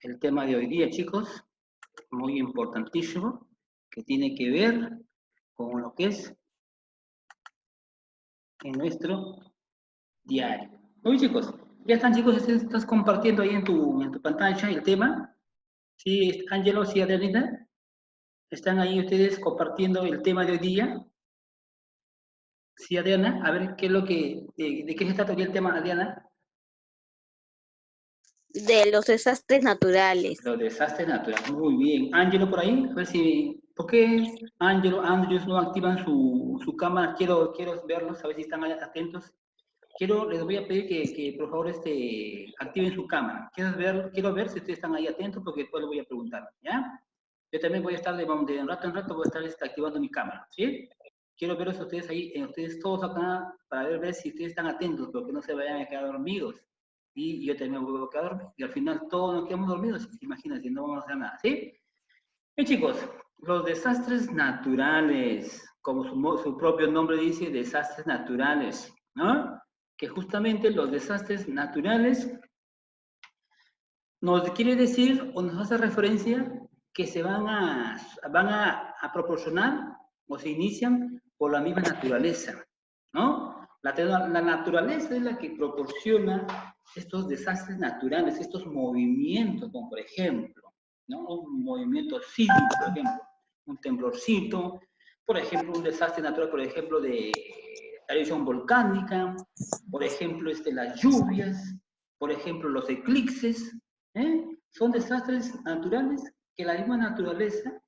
el tema de hoy día, chicos, muy importantísimo, que tiene que ver con lo que es en nuestro diario. Oye, chicos, ya están, chicos, estás compartiendo ahí en tu pantalla el tema. Sí, Ángelo, sí, Adelina, están ahí ustedes compartiendo el tema de hoy día. Sí, Adriana, a ver qué es lo que, de qué se trata hoy el tema, Adriana. De los desastres naturales. Los desastres naturales, muy bien. Ángelo por ahí, a ver si, ¿por qué Andrews no activan su cámara? Quiero verlos, a ver si están atentos. Les voy a pedir que por favor activen su cámara. Quiero ver si ustedes están ahí atentos porque después les voy a preguntar, ¿ya? Yo también voy a estar de rato en rato, voy a estar activando mi cámara, ¿sí? Quiero ver a ustedes ahí, ustedes todos acá, para ver si ustedes están atentos, porque no se vayan a quedar dormidos. Y yo también voy a quedar dormido. Y al final todos nos quedamos dormidos, imagínense, no vamos a hacer nada, ¿sí? Bien, chicos, los desastres naturales, como su propio nombre dice, desastres naturales, ¿no? Que justamente los desastres naturales nos quiere decir o nos hace referencia que se van a proporcionar o se inician por la misma naturaleza, ¿no? La naturaleza es la que proporciona estos desastres naturales, estos movimientos, como por ejemplo, ¿no? Un movimiento sísmico, por ejemplo, un temblorcito, por ejemplo, un desastre natural, por ejemplo, de erupción volcánica, por ejemplo, las lluvias, por ejemplo, los eclipses, son desastres naturales que la misma naturaleza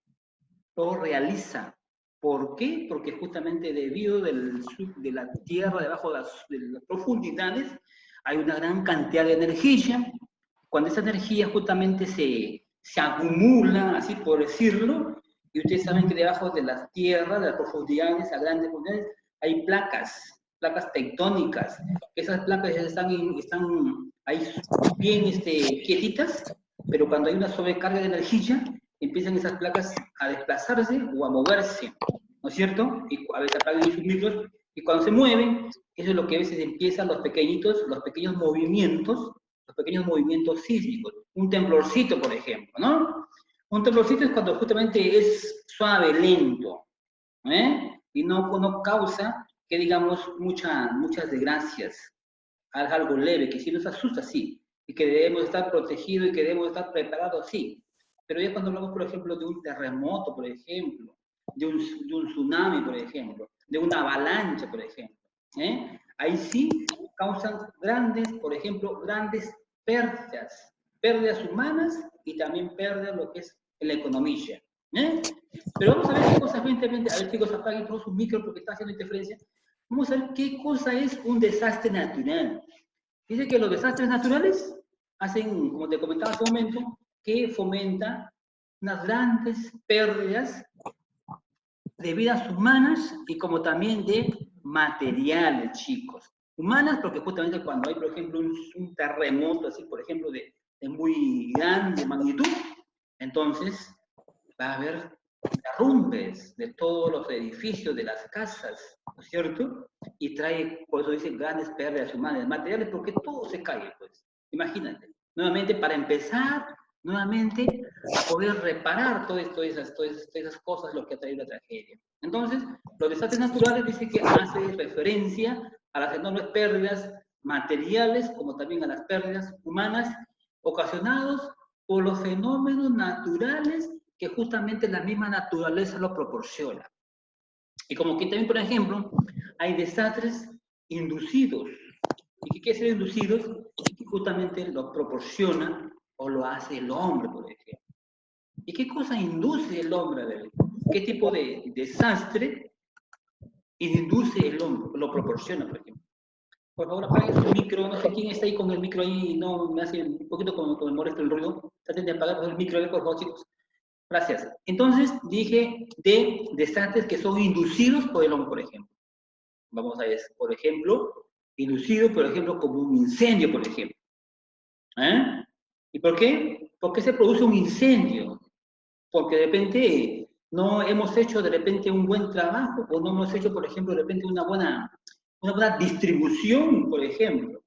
lo realiza. ¿Por qué? Porque justamente debido de la tierra, debajo de las profundidades, hay una gran cantidad de energía. Cuando esa energía justamente se acumula, así por decirlo, y ustedes saben que debajo de las tierras, de las profundidades, a grandes profundidades, hay placas tectónicas. Esas placas están ahí bien quietitas, pero cuando hay una sobrecarga de energía, empiezan esas placas a desplazarse o a moverse, ¿no es cierto? Y a veces apagan sus micros, y cuando se mueven, eso es lo que a veces empiezan los pequeños movimientos sísmicos. Un temblorcito, por ejemplo, ¿no? Un temblorcito es cuando justamente es suave, lento, y no causa, que digamos, muchas desgracias, algo leve, que si nos asusta, sí, y que debemos estar protegidos y que debemos estar preparados, sí. Pero ya cuando hablamos, por ejemplo, de un terremoto, por ejemplo, de un tsunami, por ejemplo, de una avalancha, por ejemplo, ahí sí causan por ejemplo, grandes pérdidas humanas y también pérdidas lo que es la economía. Pero vamos a ver qué cosas, a ver chicos, apaguen todos sus micros porque está haciendo interferencia. Vamos a ver qué cosa es un desastre natural. Dice que los desastres naturales hacen, como te comentaba hace un momento, que fomenta unas grandes pérdidas de vidas humanas y como también de materiales, chicos. Humanas porque justamente cuando hay, por ejemplo, un terremoto, así, por ejemplo, de muy grande magnitud, entonces va a haber derrumbes de todos los edificios, de las casas, ¿no es cierto? Y trae, por eso dicen, grandes pérdidas humanas, materiales, porque todo se cae, pues. Imagínate. Nuevamente, para empezar, nuevamente, a poder reparar todas esas cosas, lo que ha traído la tragedia. Entonces, los desastres naturales dice que hace referencia a las enormes pérdidas materiales, como también a las pérdidas humanas, ocasionados por los fenómenos naturales que justamente la misma naturaleza lo proporciona. Y como que también, por ejemplo, hay desastres inducidos. ¿Y qué quiere ser inducidos? Que justamente lo proporciona o lo hace el hombre, por ejemplo. ¿Y qué cosa induce el hombre a ver? ¿Qué tipo de desastre induce el hombre? Lo proporciona, por ejemplo. Por favor, apaguen su micro. No sé quién está ahí con el micro ahí. No, me hace un poquito como me molesta el ruido. Traten de apagar el micro, por favor, chicos. Gracias. Entonces, dije de desastres que son inducidos por el hombre, por ejemplo. Vamos a ver, por ejemplo, inducido, por ejemplo, como un incendio, por ejemplo. ¿Y por qué? ¿Por qué se produce un incendio? Porque de repente no hemos hecho de repente un buen trabajo o no hemos hecho, por ejemplo, de repente una buena distribución, por ejemplo.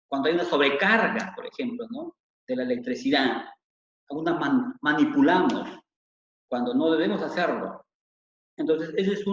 Cuando hay una sobrecarga, por ejemplo, ¿no? De la electricidad. manipulamos cuando no debemos hacerlo. Entonces, ese es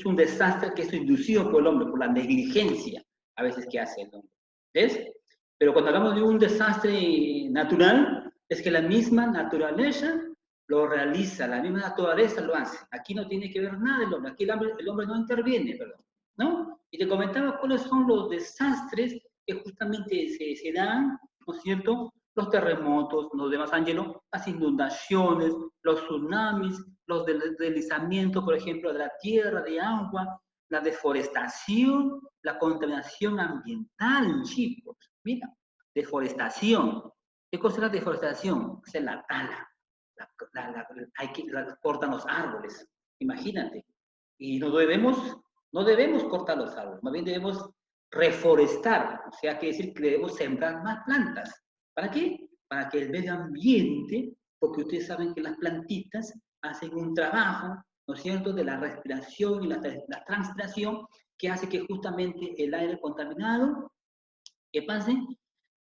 un desastre que es inducido por el hombre, por la negligencia a veces que hace el hombre. ¿Ves? Pero cuando hablamos de un desastre natural, es que la misma naturaleza lo realiza, la misma naturaleza lo hace. Aquí no tiene que ver nada el hombre, aquí el hombre no interviene, perdón, ¿no? Y te comentaba cuáles son los desastres que justamente se dan, ¿no es cierto? Los terremotos, los demás, Ángelo, las inundaciones, los tsunamis, los deslizamientos, por ejemplo, de la tierra, de agua, la deforestación, la contaminación ambiental, chicos. Mira, deforestación. ¿Qué cosa es la deforestación? Es la tala. Cortan los árboles, imagínate. Y no debemos cortar los árboles, más bien debemos reforestar, o sea, quiere decir que debemos sembrar más plantas. ¿Para qué? Para que el medio ambiente, porque ustedes saben que las plantitas hacen un trabajo, ¿no es cierto?, de la respiración y la transpiración, que hace que justamente el aire contaminado, ¿qué pase?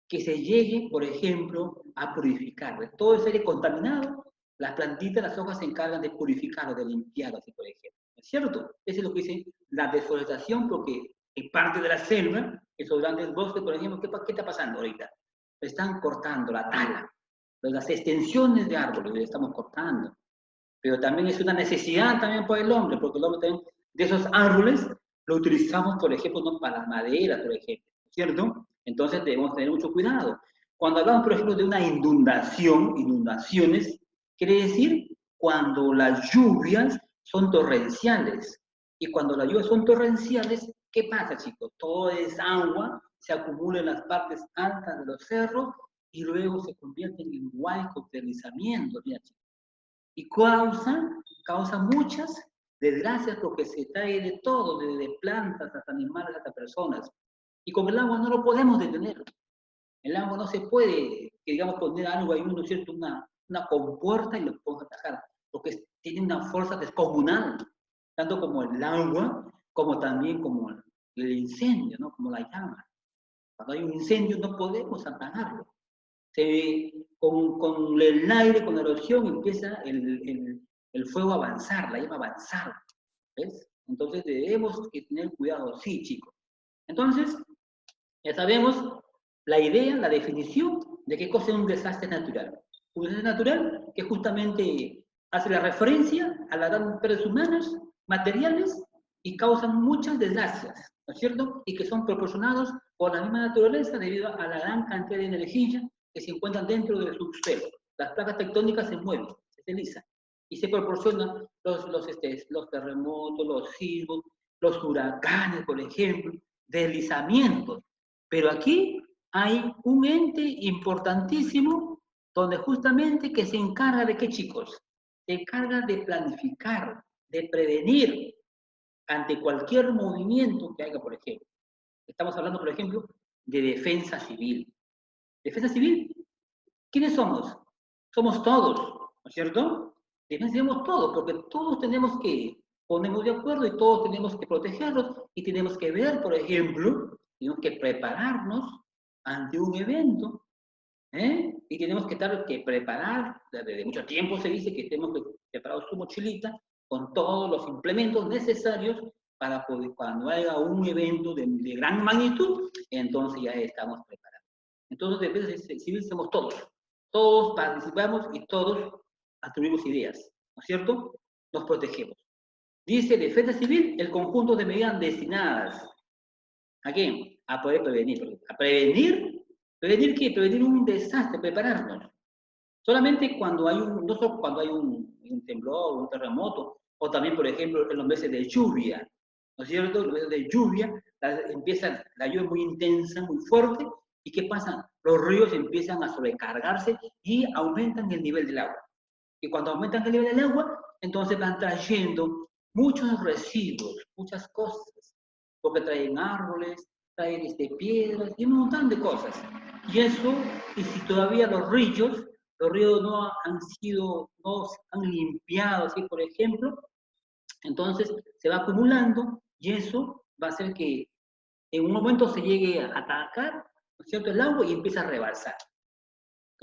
Que se llegue, por ejemplo, a purificar. De todo ese aire contaminado, las plantitas, las hojas se encargan de purificarlo, de limpiarlo, así por ejemplo. ¿Es cierto? Eso es lo que dice la deforestación, porque en parte de la selva, esos grandes bosques, por ejemplo, ¿qué está pasando ahorita? Están cortando la tala, las extensiones de árboles, le estamos cortando. Pero también es una necesidad también para el hombre, porque el hombre también, de esos árboles, lo utilizamos, por ejemplo, no para la madera, por ejemplo, ¿cierto? Entonces debemos tener mucho cuidado. Cuando hablamos, por ejemplo, de una inundación, inundaciones, quiere decir cuando las lluvias son torrenciales. Y cuando las lluvias son torrenciales, ¿qué pasa, chicos? Toda esa agua se acumula en las partes altas de los cerros y luego se convierte en huaicos, deslizamientos, mira, chicos. Y causa muchas desgracias porque se trae de todo, desde plantas hasta animales hasta personas. Y con el agua no lo podemos detener. El agua no se puede, que digamos, poner algo ahí, ¿no es cierto?, una compuerta y lo podemos atajar, porque tiene una fuerza descomunal, tanto como el agua, como también como el incendio, ¿no?, como la llama. Cuando hay un incendio no podemos apagarlo. Con el aire, con la erosión, empieza el fuego a avanzar, la llama a avanzar. ¿Ves? Entonces debemos tener cuidado, sí, chicos. Entonces, ya sabemos la idea, la definición de qué cosa es un desastre natural. Un desastre natural que justamente hace la referencia a las seres humanos, materiales, y causan muchas desgracias, ¿no es cierto? Y que son proporcionados por la misma naturaleza debido a la gran cantidad de energía que se encuentran dentro del subsuelo. Las placas tectónicas se mueven, se deslizan, y se proporcionan los terremotos, los sismos, los huracanes, por ejemplo, deslizamientos. Pero aquí hay un ente importantísimo donde justamente que se encarga de qué, chicos? Se encarga de planificar, de prevenir ante cualquier movimiento que haya, por ejemplo. Estamos hablando, por ejemplo, de defensa civil. ¿Defensa civil? ¿Quiénes somos? Somos todos, ¿no es cierto? Defendemos todos, porque todos tenemos que ponernos de acuerdo y todos tenemos que protegerlos y tenemos que ver, por ejemplo, tenemos que prepararnos ante un evento, ¿eh? Y tenemos que estar que preparar, desde mucho tiempo se dice que tenemos que preparar su mochilita con todos los implementos necesarios para poder, cuando haya un evento de gran magnitud, entonces ya estamos preparados. Entonces, defensa civil somos todos. Todos participamos y todos atribuimos ideas, ¿no es cierto? Nos protegemos. Dice defensa civil, el conjunto de medidas destinadas. ¿A qué? A poder prevenir. ¿A prevenir? ¿Prevenir qué? Prevenir un desastre, prepararnos. Solamente cuando hay no solo cuando hay un temblor, un terremoto, o también, por ejemplo, en los meses de lluvia, ¿no es cierto? En los meses de lluvia, la lluvia es muy intensa, muy fuerte, ¿y qué pasa? Los ríos empiezan a sobrecargarse y aumentan el nivel del agua. Y cuando aumentan el nivel del agua, entonces van trayendo muchos residuos, muchas cosas, porque traen árboles, traen piedras y un montón de cosas. Y eso, y si todavía los ríos no han limpiado, así por ejemplo, entonces se va acumulando y eso va a hacer que en un momento se llegue a atacar, ¿no es cierto?, el agua y empieza a rebalsar.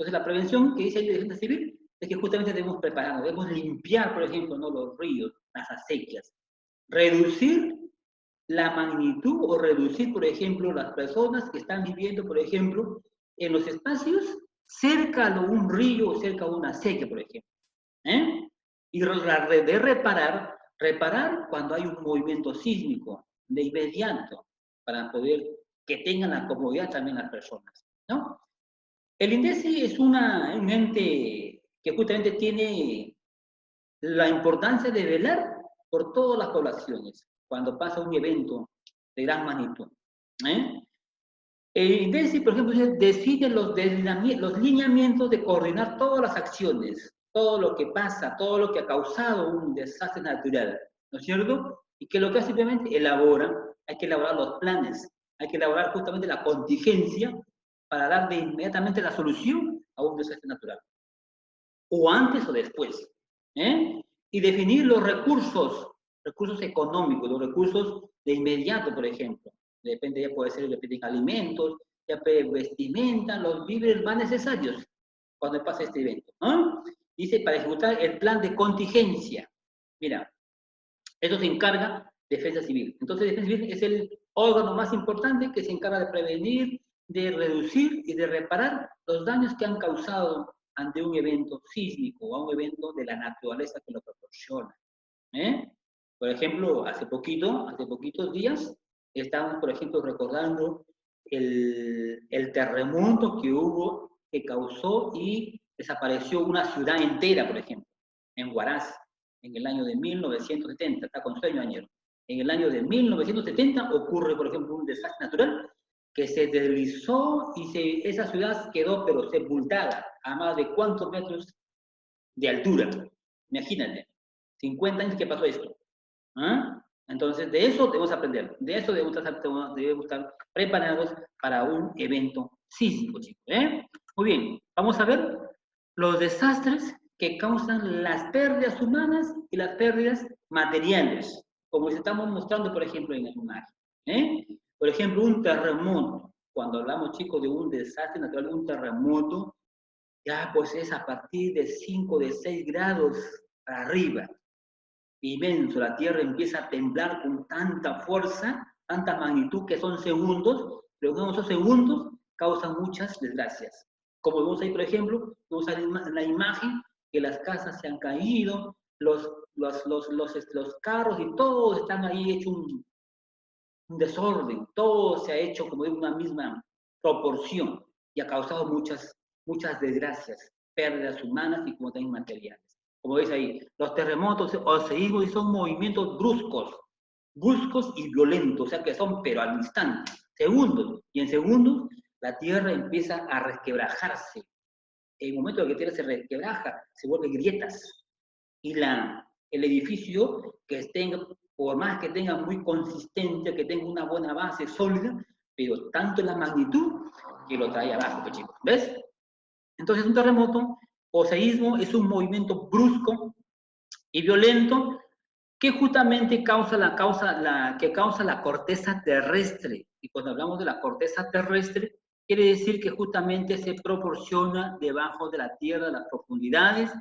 Entonces, la prevención que dice ahí de defensa civil es que justamente debemos prepararnos, debemos limpiar, por ejemplo, ¿no? Los ríos, las acequias, reducir la magnitud o reducir, por ejemplo, las personas que están viviendo, por ejemplo, en los espacios cerca a un río o cerca a una acequia, por ejemplo. ¿Eh? Y de reparar cuando hay un movimiento sísmico de inmediato, para poder que tengan la comodidad también las personas, ¿no? El INDECI es un ente que justamente tiene la importancia de velar por todas las poblaciones cuando pasa un evento de gran magnitud. ¿Eh? El INDECI, por ejemplo, decide los lineamientos de coordinar todas las acciones, todo lo que pasa, todo lo que ha causado un desastre natural, ¿no es cierto? Y que lo que hace simplemente hay que elaborar los planes, hay que elaborar justamente la contingencia para dar inmediatamente la solución a un desastre natural, o antes o después, ¿eh? Y definir los recursos económicos, los recursos de inmediato, por ejemplo. Depende, ya puede ser, depende de alimentos, ya puede vestimenta, los víveres más necesarios cuando pasa este evento, ¿no? Dice, para ejecutar el plan de contingencia. Mira, eso se encarga Defensa Civil. Entonces, Defensa Civil es el órgano más importante que se encarga de prevenir, de reducir y de reparar los daños que han causado ante un evento sísmico o a un evento de la naturaleza que lo proporciona. ¿Eh? Por ejemplo, hace poquitos días, estábamos, por ejemplo, recordando el terremoto que hubo, que causó y desapareció una ciudad entera, por ejemplo, en Huaraz, en el año de 1970, está con sueño añero. En el año de 1970 ocurre, por ejemplo, un desastre natural que se deslizó y esa ciudad quedó, pero sepultada, a más de cuántos metros de altura. Imagínate, 50 años que pasó esto. ¿Ah? Entonces, de eso debemos aprender, de eso debemos estar preparados para un evento sísmico, chicos. ¿Eh? Muy bien, vamos a ver los desastres que causan las pérdidas humanas y las pérdidas materiales, como les estamos mostrando, por ejemplo, en la imagen. ¿Eh? Por ejemplo, un terremoto. Cuando hablamos, chicos, de un desastre natural, un terremoto, ya pues es a partir de 5, de 6 grados para arriba. Inmenso, la Tierra empieza a temblar con tanta fuerza, tanta magnitud que son segundos, pero esos segundos causan muchas desgracias. Como vemos ahí, por ejemplo, vemos en la imagen que las casas se han caído, los carros y todo están ahí hecho un desorden, todo se ha hecho como de una misma proporción y ha causado muchas desgracias, pérdidas humanas y como también materiales. Como veis ahí, los terremotos o seísmos son movimientos bruscos y violentos, o sea que son pero al instante, segundos, y en segundos la tierra empieza a resquebrajarse. En el momento en que la tierra se resquebraja, se vuelve grietas, y el edificio que tenga, por más que tenga muy consistente, que tenga una buena base sólida, pero tanto la magnitud que lo trae abajo, pues, chicos. ¿Ves? Entonces un terremoto o seísmo es un movimiento brusco y violento que justamente causa la corteza terrestre. Y cuando hablamos de la corteza terrestre, quiere decir que justamente se proporciona debajo de la tierra, de las profundidades,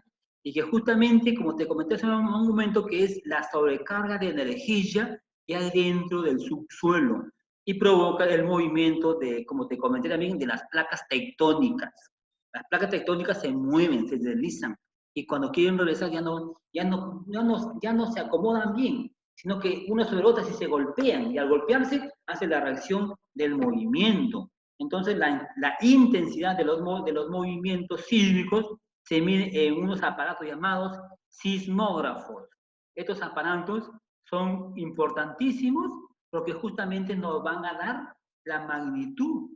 y que justamente, como te comenté hace un momento, que es la sobrecarga de energía que hay dentro del subsuelo y provoca el movimiento de, como te comenté también, de las placas tectónicas. Las placas tectónicas se mueven, se deslizan, y cuando quieren regresar ya no se acomodan bien, sino que una sobre otra sí se golpean, y al golpearse hace la reacción del movimiento. Entonces la intensidad de los movimientos sísmicos se mide en unos aparatos llamados sismógrafos. Estos aparatos son importantísimos porque justamente nos van a dar la magnitud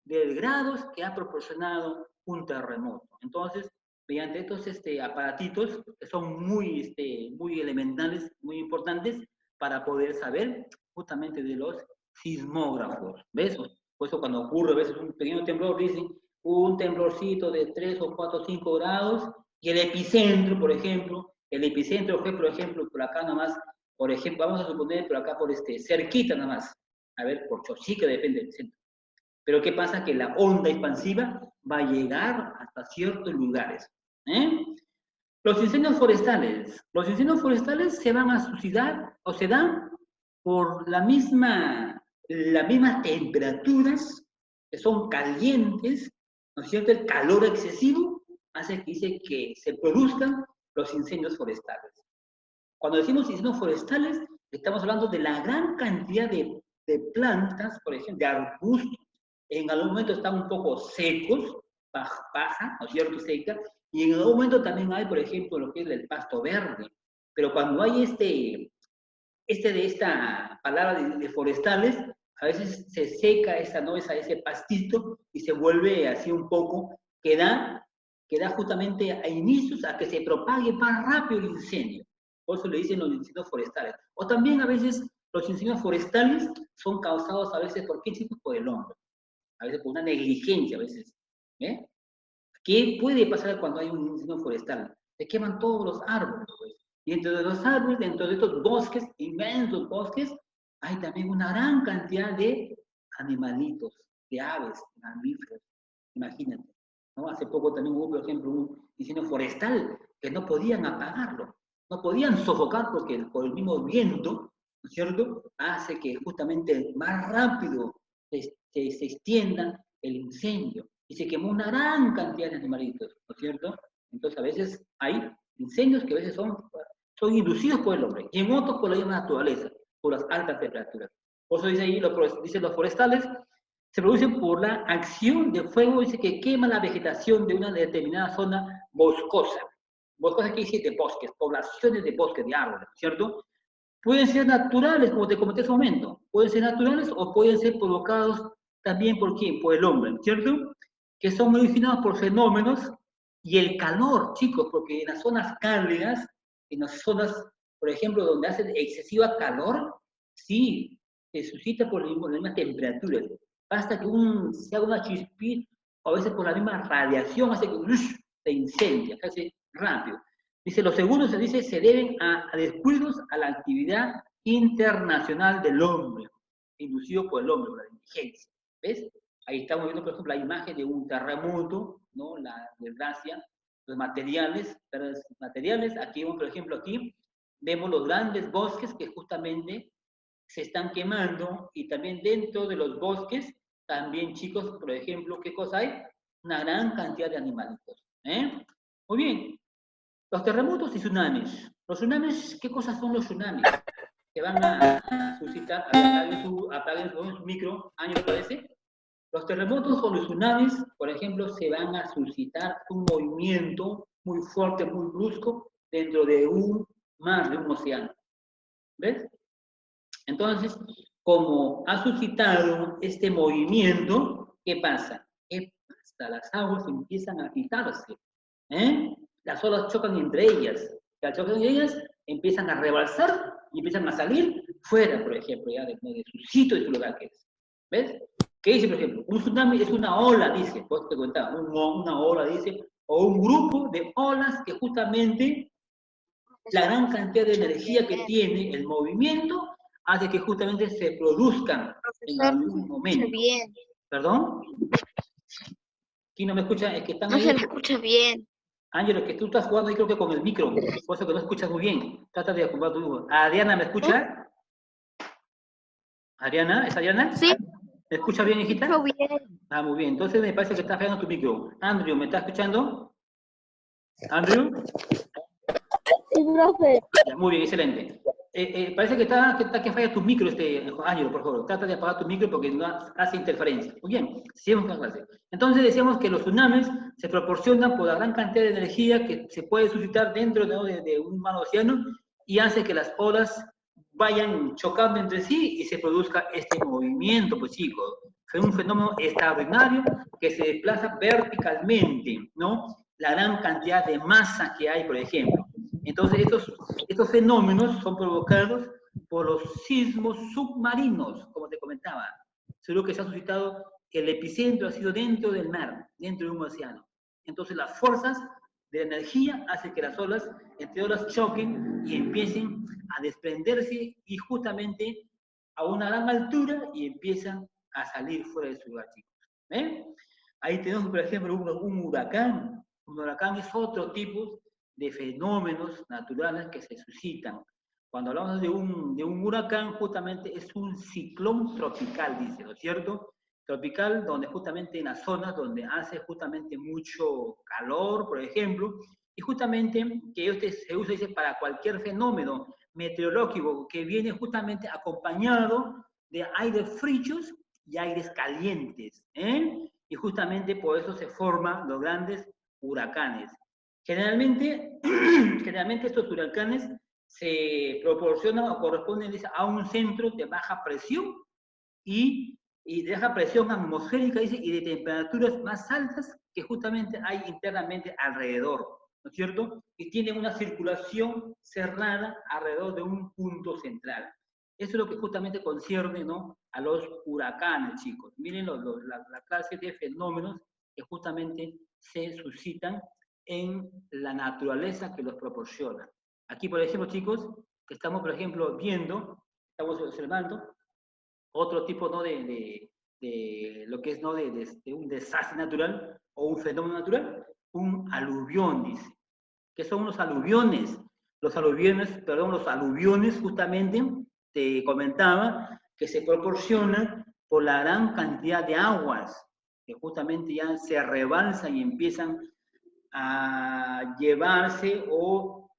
de grados que ha proporcionado un terremoto. Entonces, mediante estos aparatitos que son muy elementales, muy importantes para poder saber justamente de los sismógrafos. ¿Ves? Por eso cuando ocurre a veces un pequeño temblor, dicen un temblorcito de 3 o 4 o 5 grados y el epicentro, por ejemplo, fue, por ejemplo, por acá nomás, por ejemplo, vamos a suponer por acá, por cerquita nomás, a ver, por Chosica, depende del centro. Pero ¿qué pasa? Que la onda expansiva va a llegar hasta ciertos lugares. ¿Eh? Los incendios forestales se van a suicidar o se dan por las mismas temperaturas que son calientes, ¿no es cierto? El calor excesivo hace que, dice que se produzcan los incendios forestales. Cuando decimos incendios forestales, estamos hablando de la gran cantidad de plantas, por ejemplo, de arbustos, en algún momento están un poco secos, paja, ¿no es cierto?, seca, y en algún momento también hay, por ejemplo, lo que es el pasto verde. Pero cuando hay de esta palabra de forestales, a veces se seca ese pastito y se vuelve así un poco, que da justamente a inicios a que se propague más rápido el incendio. Por eso le dicen los incendios forestales. O también a veces los incendios forestales son causados a veces por qué chicos, por el hombre. A veces por una negligencia, a veces. ¿Eh? ¿Qué puede pasar cuando hay un incendio forestal? Se queman todos los árboles, pues. Y entre los árboles, dentro de estos bosques, inmensos bosques, hay también una gran cantidad de animalitos, de aves, de mamíferos. Imagínate, ¿no? Hace poco también hubo, por ejemplo, un incendio forestal que no podían apagarlo, no podían sofocar porque por el mismo viento, ¿no es cierto?, hace que justamente más rápido se extienda el incendio. Y se quemó una gran cantidad de animalitos, ¿no es cierto? Entonces a veces hay incendios que a veces son inducidos por el hombre, y en otros por la misma naturaleza, por las altas temperaturas. Por eso dice ahí, dicen los forestales, se producen por la acción de fuego, dice que quema la vegetación de una determinada zona boscosa. Boscosa quiere decir de bosques, poblaciones de bosques, de árboles, ¿cierto? Pueden ser naturales, como te comenté hace un momento, pueden ser naturales o pueden ser provocados también por quién, por el hombre, ¿cierto? Que son originados por fenómenos y el calor, chicos, porque en las zonas cálidas, en las zonas, por ejemplo, donde hace excesiva calor, sí, se suscita por la misma temperatura. Basta que se haga una chispita, o a veces por la misma radiación, hace que se incendia, se hace rápido. Dice, los segundos se deben a descuidos a la actividad internacional del hombre, inducido por el hombre, por la negligencia. ¿Ves? Ahí estamos viendo, por ejemplo, la imagen de un terremoto, ¿no? La desgracia, los materiales, aquí vemos, por ejemplo, aquí vemos los grandes bosques que justamente se están quemando, y también dentro de los bosques, también, chicos, por ejemplo, ¿qué cosa hay? Una gran cantidad de animalitos. Muy bien. Los terremotos y tsunamis. Los tsunamis, ¿qué cosas son los tsunamis? Que van a suscitar, apaguen su micro, año parece. Los terremotos o los tsunamis, por ejemplo, se van a suscitar un movimiento muy fuerte, muy brusco, dentro de un mar, de un océano. ¿Ves? Entonces, como ha suscitado este movimiento, ¿qué pasa? ¿Qué pasa? Las aguas empiezan a agitarse. Las olas chocan entre ellas. Al chocar entre ellas, empiezan a rebalsar y empiezan a salir fuera, por ejemplo, ya de su sitio, de su lugar que es. ¿Ves? ¿Qué dice, por ejemplo? Un tsunami es una ola, dice, vos te contaba, una ola, dice, o un grupo de olas que justamente la gran cantidad de energía que tiene el movimiento hace que justamente se produzcan en algún momento. Bien. ¿Perdón? ¿Quién no me escucha? Es que están No ahí. se le escucha bien. Ángelo, que tú estás jugando ahí creo que con el micro, por eso que no escuchas muy bien. Trata de acomodar tu micro. ¿Adriana me escucha? ¿Adriana? ¿Es Adriana? Sí. ¿Me escucha bien, hijita? Muy bien. Ah, muy bien. Entonces me parece que está fallando tu micro. Andrew, ¿me estás escuchando? ¿Andrew? Sí, profe. Ya, muy bien, excelente. Parece que falla tu micro, Ángelo, por favor. Trata de apagar tu micro porque no hace interferencia. Muy bien, sigamos con la clase. Entonces decíamos que los tsunamis se proporcionan por la gran cantidad de energía que se puede suscitar dentro de un mar océano y hace que las olas vayan chocando entre sí y se produzca este movimiento, pues chicos. Es un fenómeno extraordinario que se desplaza verticalmente, ¿no? La gran cantidad de masa que hay, por ejemplo. Entonces, estos fenómenos son provocados por los sismos submarinos, como te comentaba. Seguro que se ha suscitado, el epicentro ha sido dentro del mar, dentro de un océano. Entonces, las fuerzas de la energía hacen que las olas, entre olas, choquen y empiecen a desprenderse y justamente a una gran altura y empiezan a salir fuera de su lugar, chicos. ¿Ven? Ahí tenemos, por ejemplo, un huracán. Un huracán es otro tipo de fenómenos naturales que se suscitan. Cuando hablamos de un huracán, justamente es un ciclón tropical, dice, ¿no es cierto? Tropical, donde justamente en las zonas donde hace justamente mucho calor, por ejemplo, y justamente que este se usa, dice, para cualquier fenómeno meteorológico que viene justamente acompañado de aires fríos y aires calientes, ¿eh? Y justamente por eso se forman los grandes huracanes. Generalmente, generalmente estos huracanes se proporcionan o corresponden a un centro de baja presión y de baja presión atmosférica, dice, y de temperaturas más altas que justamente hay internamente alrededor, ¿no es cierto? Y tiene una circulación cerrada alrededor de un punto central. Eso es lo que justamente concierne, ¿no?, a los huracanes, chicos. Miren la clase de fenómenos que justamente se suscitan en la naturaleza que los proporciona. Aquí, por ejemplo, chicos, estamos, por ejemplo, viendo, estamos observando otro tipo, ¿no?, de lo que es, ¿no?, de un desastre natural o un fenómeno natural, un aluvión, dice. ¿Qué son los aluviones? Los aluviones justamente, te comentaba, que se proporcionan por la gran cantidad de aguas que justamente ya se rebalsan y empiezan a llevarse o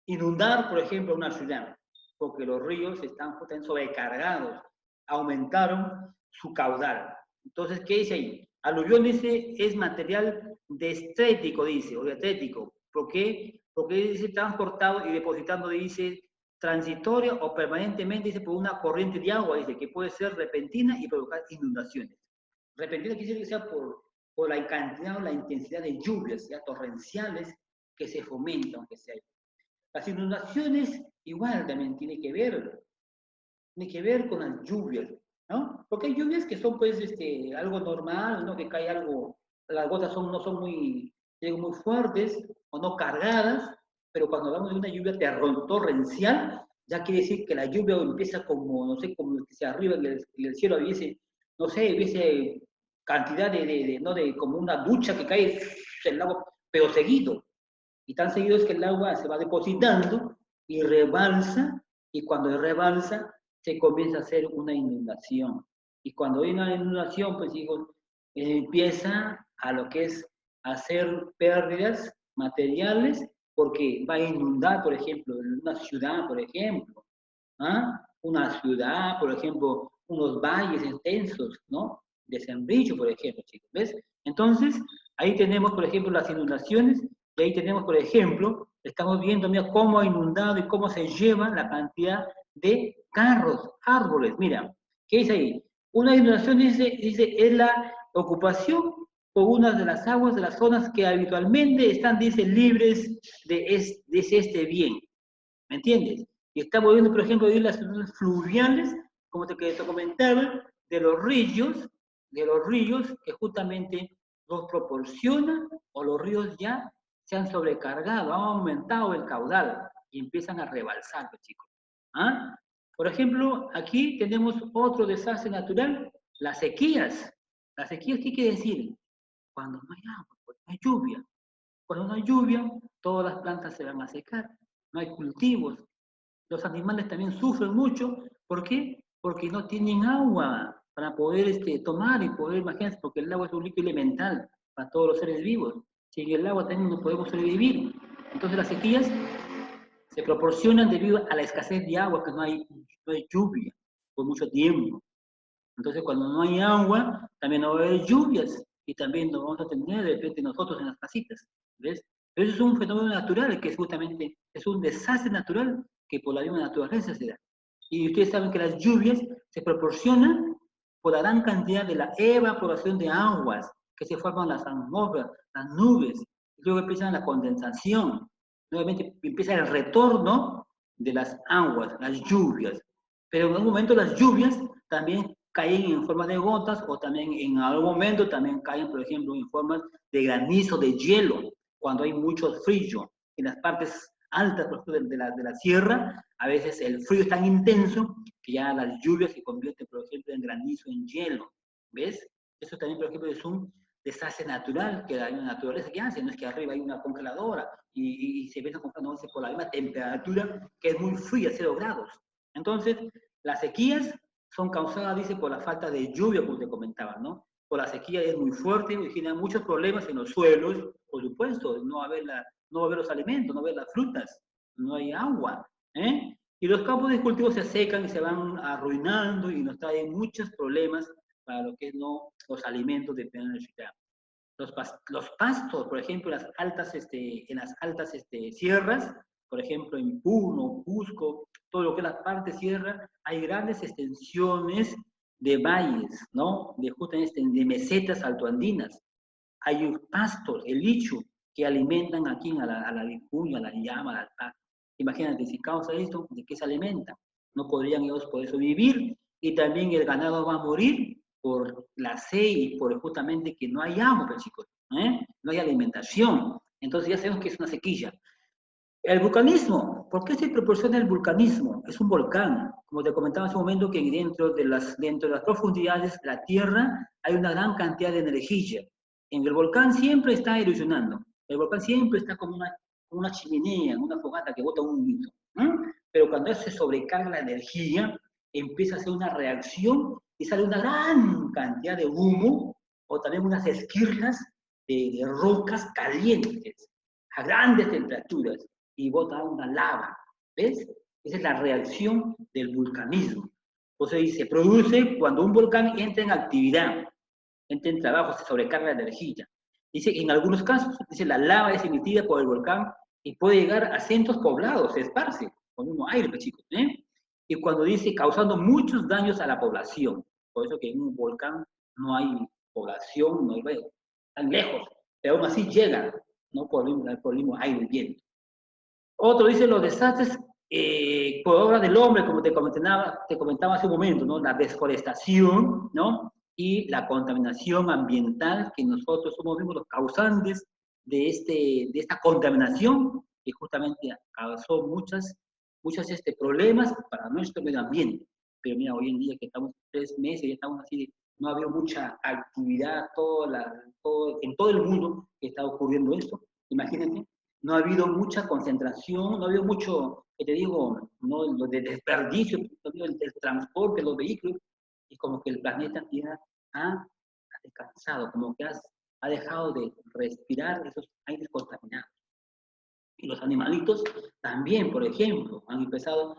inundar, por ejemplo, una ciudad, porque los ríos están justamente sobrecargados, aumentaron su caudal. Entonces, ¿qué dice ahí? Aluvión, dice, es material destrético, dice, o destrético. ¿Por qué? Porque dice transportado y depositando, dice, transitoria o permanentemente, dice, por una corriente de agua, dice, que puede ser repentina y provocar inundaciones. Repentina quiere decir que sea por la cantidad o la intensidad de lluvias, ya torrenciales, que se fomentan, que se hay. Las inundaciones igual también tiene que ver con las lluvias, ¿no? Porque hay lluvias que son pues algo normal, ¿no? Que cae algo, las gotas no son muy fuertes o no cargadas, pero cuando hablamos de una lluvia torrencial, ya quiere decir que la lluvia empieza como, no sé, como que se arriba en el cielo hubiese, no sé, hubiese cantidad no de, como una ducha que cae en el agua, pero seguido. Y tan seguido es que el agua se va depositando y rebalsa, y cuando rebalsa se comienza a hacer una inundación. Y cuando hay una inundación, pues digo, empieza a lo que es hacer pérdidas materiales, porque va a inundar, por ejemplo, una ciudad, por ejemplo, ¿ah? Una ciudad, por ejemplo, unos valles extensos, ¿no? De Sembrillo, por ejemplo, chicos, ¿ves? Entonces, ahí tenemos, por ejemplo, las inundaciones, y ahí tenemos, por ejemplo, estamos viendo, mira, cómo ha inundado y cómo se lleva la cantidad de carros, árboles, mira, ¿qué dice ahí? Una inundación, dice, es la ocupación por una de las aguas de las zonas que habitualmente están, dice, libres de este bien, ¿me entiendes? Y estamos viendo, por ejemplo, las zonas fluviales, como te comentaba, de los ríos que justamente los proporcionan, o los ríos ya se han sobrecargado, han aumentado el caudal y empiezan a rebalsar, chicos. ¿Ah? Por ejemplo, aquí tenemos otro desastre natural, las sequías. ¿Las sequías qué quiere decir? Cuando no hay agua, cuando no hay lluvia. Cuando no hay lluvia, todas las plantas se van a secar, no hay cultivos. Los animales también sufren mucho. ¿Por qué? Porque no tienen agua para poder tomar y poder, imagínense, porque el agua es un líquido elemental para todos los seres vivos. Sin el agua también no podemos sobrevivir. Entonces las sequías se proporcionan debido a la escasez de agua, que no hay lluvia por mucho tiempo. Entonces cuando no hay agua, también no va a haber lluvias y también nos vamos a tener de repente nosotros en las casitas. ¿Ves? Pero eso es un fenómeno natural que es justamente, es un desastre natural que por la misma naturaleza se da. Y ustedes saben que las lluvias se proporcionan por la gran cantidad de la evaporación de aguas que se forman las atmósferas, las nubes, y luego empieza la condensación, nuevamente empieza el retorno de las aguas, las lluvias. Pero en algún momento las lluvias también caen en forma de gotas o también en algún momento también caen, por ejemplo, en forma de granizo, de hielo, cuando hay mucho frío. En las partes altas, por ejemplo, de la sierra, a veces el frío es tan intenso que ya las lluvias se convierten, por ejemplo, en granizo, en hielo. ¿Ves? Eso también, por ejemplo, es un desastre natural que la naturaleza que hace, no es que arriba hay una congeladora y se empieza congelando por la misma temperatura que es muy fría, 0 grados. Entonces, las sequías son causadas, dice, por la falta de lluvia, como te comentaba, ¿no? Por la sequía es muy fuerte y genera muchos problemas en los suelos, por supuesto, no va a haber, no va a haber los alimentos, no va a haber las frutas, no hay agua, ¿eh? Y los campos de cultivo se secan y se van arruinando y nos traen muchos problemas para lo que es no, los alimentos de plena necesidad. Los pastos, por ejemplo, en las altas sierras, por ejemplo, en Puno, Cusco, todo lo que es la parte sierra, hay grandes extensiones de valles, ¿no? Justamente de mesetas altoandinas. Hay pastos, el lichu, que alimentan aquí a la vicuña, a la llama, al pasto. Imagínate, si causa esto, ¿de qué se alimentan? No podrían ellos por eso vivir, y también el ganado va a morir por la sed y por justamente que no hay agua, pues, chicos, ¿eh? No hay alimentación. Entonces ya sabemos que es una sequía. El vulcanismo, ¿por qué se proporciona el vulcanismo? Es un volcán, como te comentaba hace un momento, que dentro de las profundidades de la Tierra hay una gran cantidad de energía. En el volcán siempre está erupcionando, el volcán siempre está como una chimenea, una fogata que bota un humito. Pero cuando se sobrecarga la energía, empieza a hacer una reacción y sale una gran cantidad de humo o también unas esquirlas de rocas calientes a grandes temperaturas y bota una lava, ¿ves? Esa es la reacción del vulcanismo. Entonces se produce cuando un volcán entra en actividad, entra en trabajo, se sobrecarga la energía. Dice, en algunos casos, dice, la lava es emitida por el volcán y puede llegar a centros poblados, se esparce con un aire, chicos, ¿eh? Y cuando dice, causando muchos daños a la población. Por eso que en un volcán no hay población, no hay, están lejos, pero aún así llega, ¿no? Por el mismo aire, el viento. Otro dice los desastres por obra del hombre, como te comentaba hace un momento, ¿no? La deforestación, ¿no? Y la contaminación ambiental, que nosotros somos mismos los causantes de esta contaminación, que justamente causó muchos problemas para nuestro medio ambiente. Pero mira, hoy en día que estamos 3 meses, ya estamos así, no ha habido mucha actividad en todo el mundo que está ocurriendo esto. Imagínate, no ha habido mucha concentración, no ha habido mucho, que te digo, no, lo de desperdicio, el transporte, los vehículos, y como que el planeta ha descansado, como que ha dejado de respirar esos aires contaminados. Y los animalitos también, por ejemplo, han empezado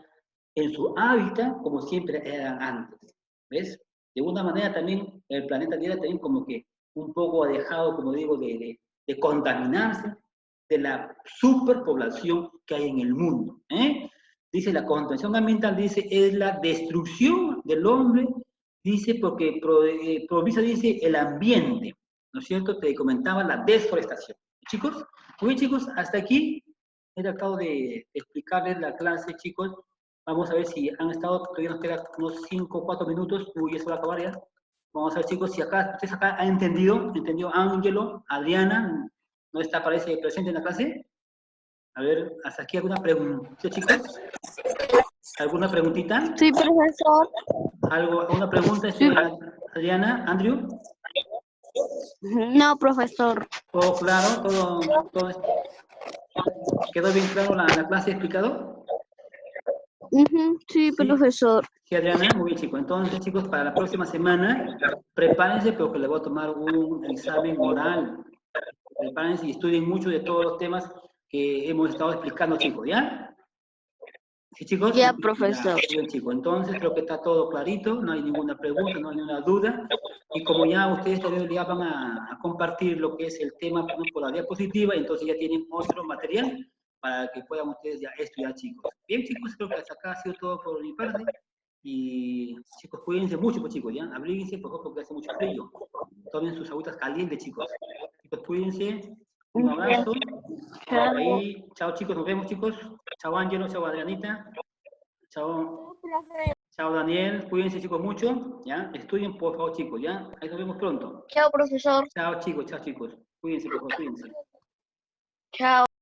en su hábitat como siempre eran antes. ¿Ves? De una manera también el planeta Tierra también como que un poco ha dejado, como digo, de contaminarse de la superpoblación que hay en el mundo. Dice la contaminación ambiental, dice, es la destrucción del hombre, dice, porque provisa, dice, el ambiente, ¿no es cierto? Te comentaba la deforestación. Chicos, muy bien, chicos, hasta aquí he tratado de explicarles la clase, chicos. Vamos a ver si han estado, todavía nos quedan unos 5 o 4 minutos. Uy, eso va a acabar ya. Vamos a ver, chicos, si ustedes acá han entendido Ángelo, Adriana, no está, parece, presente en la clase. A ver, hasta aquí alguna pregunta, chicos. ¿Alguna preguntita? Sí, profesor. ¿Alguna pregunta, Adriana, Andrew? No, profesor. ¿Todo claro? ¿Todo quedó bien claro la clase explicado? Sí, profesor. Sí, Adriana, muy bien, chicos. Entonces, chicos, para la próxima semana, prepárense porque les voy a tomar un examen oral. Prepárense y estudien mucho de todos los temas que hemos estado explicando, chicos, ¿ya? Sí, chicos. Ya, profesor. Ya, bien, chicos. Entonces, creo que está todo clarito, no hay ninguna pregunta, no hay ninguna duda. Y como ya ustedes también ya van a compartir lo que es el tema por la diapositiva, entonces ya tienen otro material para que puedan ustedes ya estudiar, chicos. Bien, chicos, creo que hasta acá ha sido todo por mi parte. Y, chicos, cuídense mucho, pues, chicos, ¿ya? Abríguense, por favor, porque hace mucho frío. Tomen sus agüitas calientes, chicos. Chicos, cuídense. Un abrazo. Ahí, chao, chicos, nos vemos, chicos. Chao, Ángelo, chao, Adrianita. Chao. Chao, Daniel. Cuídense, chicos, mucho. ¿Ya? Estudien, por favor, chicos, ¿ya? Ahí nos vemos pronto. Chao, profesor. Chao, chicos, chao, chicos. Cuídense, por favor, cuídense. Chao.